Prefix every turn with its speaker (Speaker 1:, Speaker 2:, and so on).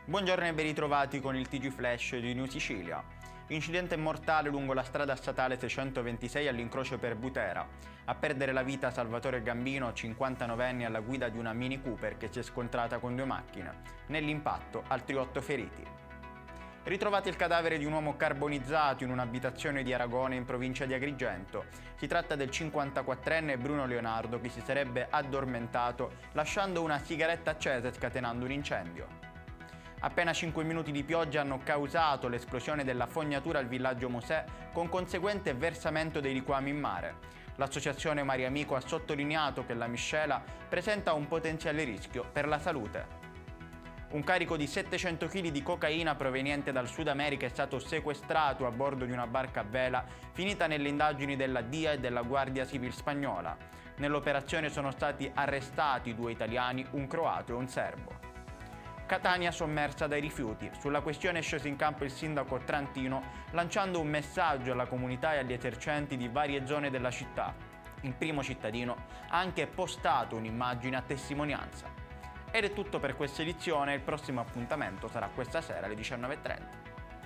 Speaker 1: Buongiorno e ben ritrovati con il TG Flash di New Sicilia. Incidente mortale lungo la strada statale 626 all'incrocio per Butera. A perdere la vita Salvatore Gambino, 59enne alla guida di una Mini Cooper che si è scontrata con due macchine. Nell'impatto altri 8 feriti. Ritrovate il cadavere di un uomo carbonizzato in un'abitazione di Aragona in provincia di Agrigento. Si tratta del 54enne Bruno Leonardo che si sarebbe addormentato lasciando una sigaretta accesa e scatenando un incendio. Appena 5 minuti di pioggia hanno causato l'esplosione della fognatura al villaggio Mosè con conseguente versamento dei liquami in mare. L'associazione Mare Amico ha sottolineato che la miscela presenta un potenziale rischio per la salute. Un carico di 700 kg di cocaina proveniente dal Sud America è stato sequestrato a bordo di una barca a vela finita nelle indagini della DIA e della Guardia Civil spagnola. Nell'operazione sono stati arrestati 2 italiani, un croato e un serbo. Catania sommersa dai rifiuti. Sulla questione è sceso in campo il sindaco Trantino lanciando un messaggio alla comunità e agli esercenti di varie zone della città. Il primo cittadino ha anche postato un'immagine a testimonianza. Ed è tutto per questa edizione, il prossimo appuntamento sarà questa sera alle 19:30.